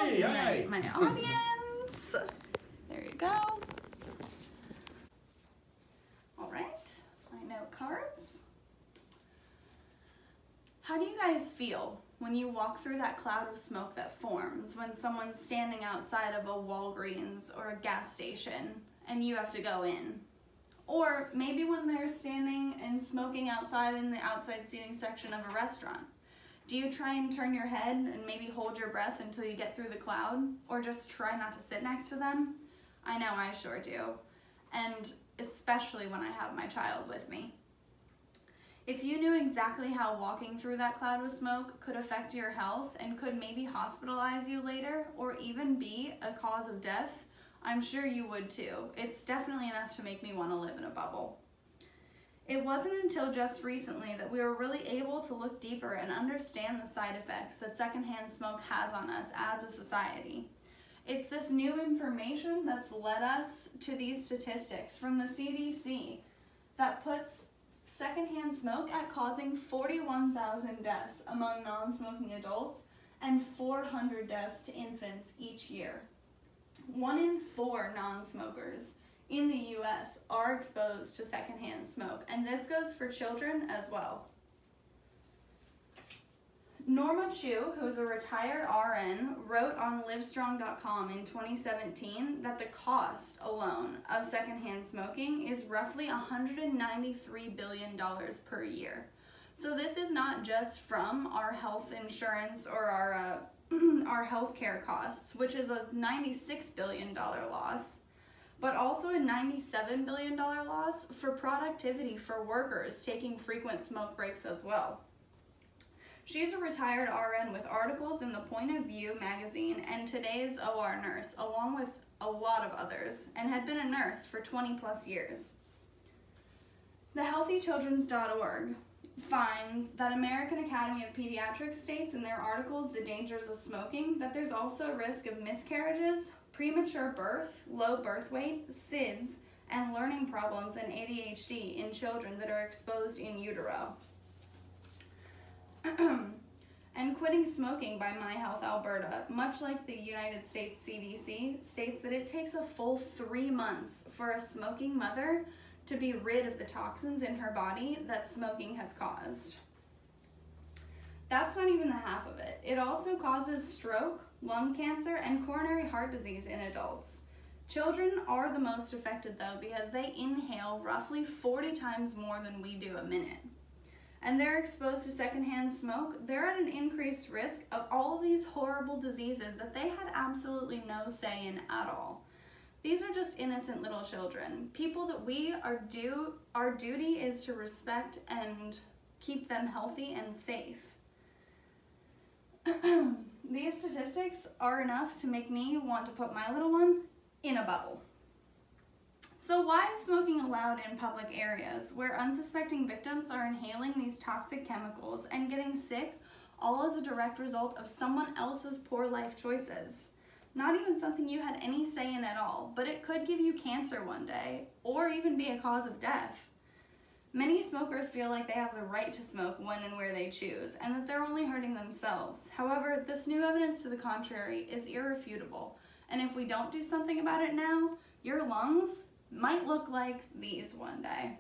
Hey, hi. My audience. There you go. All right, my note cards. How do you guys feel when you walk through that cloud of smoke that forms when someone's standing outside of a Walgreens or a gas station and you have to go in? Or maybe when they're standing and smoking outside in the outside seating section of a restaurant. Do you try and turn your head and maybe hold your breath until you get through the cloud? Or just try not to sit next to them? I know I sure do. And especially when I have my child with me. If you knew exactly how walking through that cloud of smoke could affect your health and could maybe hospitalize you later or even be a cause of death, I'm sure you would too. It's definitely enough to make me want to live in a bubble. It wasn't until just recently that we were really able to look deeper and understand the side effects that secondhand smoke has on us as a society. It's this new information that's led us to these statistics from the CDC that puts secondhand smoke at causing 41,000 deaths among non-smoking adults and 400 deaths to infants each year. 1 in 4 non-smokers in the US are exposed to secondhand smoke, and this goes for children as well. Norma Chu, who's a retired RN, wrote on Livestrong.com in 2017 that the cost alone of secondhand smoking is roughly $193 billion per year. So this is not just from our health insurance or our healthcare costs, which is a $96 billion loss, but also a $97 billion loss for productivity for workers taking frequent smoke breaks as well. She's a retired RN with articles in the Point of View magazine and Today's OR Nurse, along with a lot of others, and had been a nurse for 20 plus years. The HealthyChildren's.org finds that American Academy of Pediatrics states in their articles The Dangers of Smoking that there's also a risk of miscarriages, premature birth, low birth weight, SIDS, and learning problems and ADHD in children that are exposed in utero. And quitting smoking by My Health Alberta, much like the United States CDC, states that it takes a full 3 months for a smoking mother to be rid of the toxins in her body that smoking has caused. That's not even the half of it. It also causes stroke, lung cancer, and coronary heart disease in adults. Children are the most affected though because they inhale roughly 40 times more than we do a minute. And they're exposed to secondhand smoke, they're at an increased risk of all of these horrible diseases that they had absolutely no say in at all. These are just innocent little children, people that our duty is to respect and keep them healthy and safe. These statistics are enough to make me want to put my little one in a bubble. So why is smoking allowed in public areas where unsuspecting victims are inhaling these toxic chemicals and getting sick, all as a direct result of someone else's poor life choices? Not even something you had any say in at all, but it could give you cancer one day, or even be a cause of death. Many smokers feel like they have the right to smoke when and where they choose, and that they're only hurting themselves. However, this new evidence to the contrary is irrefutable, and if we don't do something about it now, your lungs might look like these one day.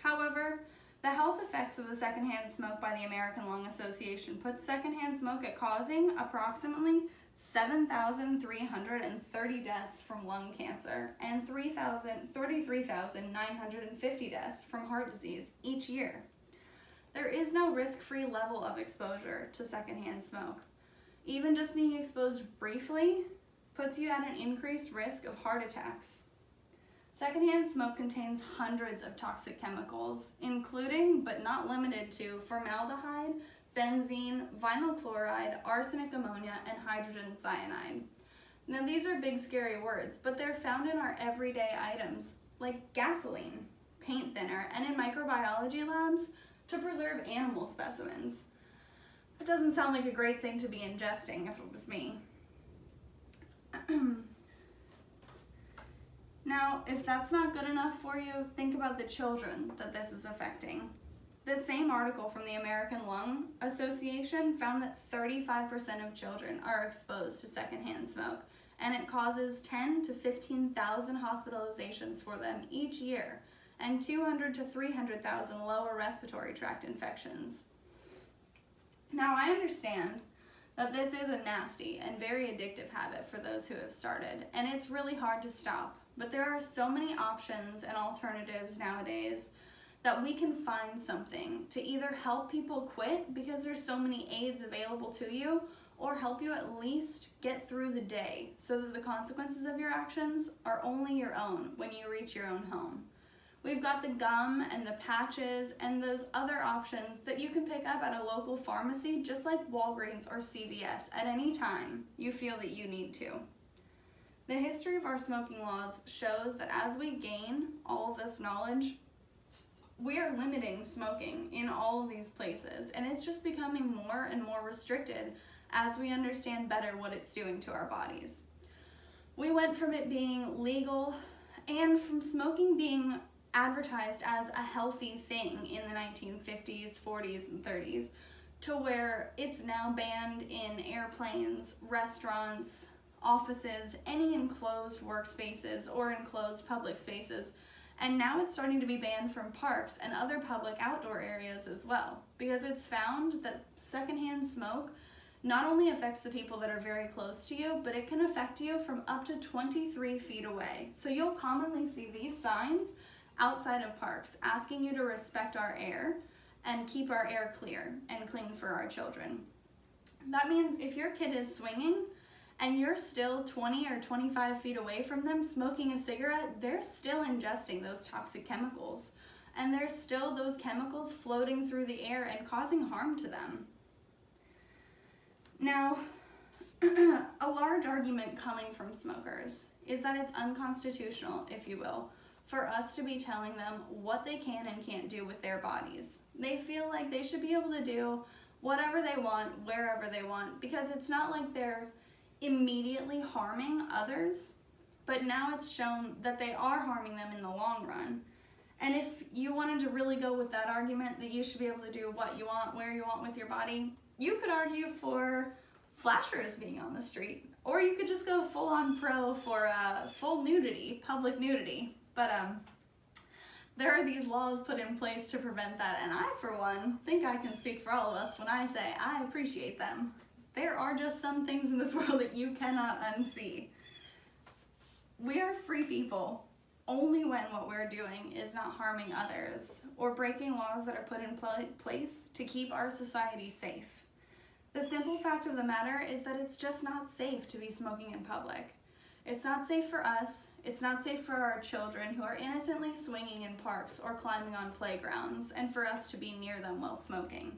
However, the health effects of the secondhand smoke by the American Lung Association puts secondhand smoke at causing approximately 7,330 deaths from lung cancer and 33,950 deaths from heart disease each year. There is no risk-free level of exposure to secondhand smoke. Even just being exposed briefly puts you at an increased risk of heart attacks. Secondhand smoke contains hundreds of toxic chemicals, including but not limited to formaldehyde, benzene, vinyl chloride, arsenic ammonia, and hydrogen cyanide. Now these are big scary words, but they're found in our everyday items like gasoline, paint thinner, and in microbiology labs to preserve animal specimens. That doesn't sound like a great thing to be ingesting if it was me. Now, if that's not good enough for you, think about the children that this is affecting. The same article from the American Lung Association found that 35% of children are exposed to secondhand smoke, and it causes 10 to 15,000 hospitalizations for them each year, and 200 to 300,000 lower respiratory tract infections. Now, I understand that this is a nasty and very addictive habit for those who have started, and it's really hard to stop. But there are so many options and alternatives nowadays that we can find something to either help people quit because there's so many aids available to you, or help you at least get through the day so that the consequences of your actions are only your own when you reach your own home. We've got the gum and the patches and those other options that you can pick up at a local pharmacy, just like Walgreens or CVS, at any time you feel that you need to. The history of our smoking laws shows that as we gain all of this knowledge, we are limiting smoking in all of these places, and it's just becoming more and more restricted as we understand better what it's doing to our bodies. We went from it being legal and from smoking being advertised as a healthy thing in the 1950s, 40s, and 30s to where it's now banned in airplanes, restaurants, offices, any enclosed workspaces or enclosed public spaces. And now it's starting to be banned from parks and other public outdoor areas as well, because it's found that secondhand smoke not only affects the people that are very close to you, but it can affect you from up to 23 feet away. So you'll commonly see these signs outside of parks asking you to respect our air and keep our air clear and clean for our children. That means if your kid is swinging and you're still 20 or 25 feet away from them smoking a cigarette, they're still ingesting those toxic chemicals. And there's still those chemicals floating through the air and causing harm to them. Now, a large argument coming from smokers is that it's unconstitutional, if you will, for us to be telling them what they can and can't do with their bodies. They feel like they should be able to do whatever they want, wherever they want, because it's not like they're immediately harming others, but now it's shown that they are harming them in the long run. And if you wanted to really go with that argument that you should be able to do what you want, where you want with your body, you could argue for flashers being on the street, or you could just go full-on pro for full nudity, public nudity. But there are these laws put in place to prevent that, and I, for one, think I can speak for all of us when I say I appreciate them. There are just some things in this world that you cannot unsee. We are free people only when what we're doing is not harming others or breaking laws that are put in place to keep our society safe. The simple fact of the matter is that it's just not safe to be smoking in public. It's not safe for us, it's not safe for our children who are innocently swinging in parks or climbing on playgrounds, and for us to be near them while smoking.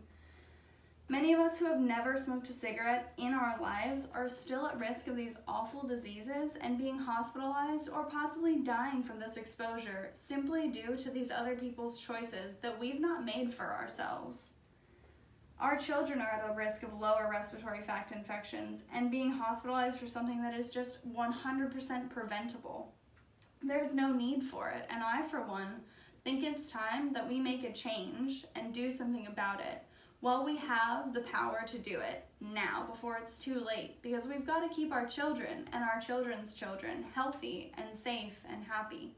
Many of us who have never smoked a cigarette in our lives are still at risk of these awful diseases and being hospitalized or possibly dying from this exposure simply due to these other people's choices that we've not made for ourselves. Our children are at a risk of lower respiratory tract infections and being hospitalized for something that is just 100% preventable. There's no need for it, and I, for one, think it's time that we make a change and do something about it while we have the power to do it now, before it's too late, because we've got to keep our children and our children's children healthy and safe and happy.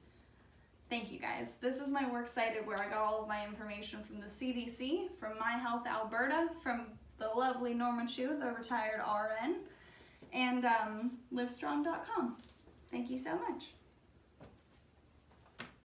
Thank you, guys. This is my works cited where I got all of my information from the CDC, from My Health Alberta, from the lovely Norman Chu, the retired RN, and livestrong.com. Thank you so much.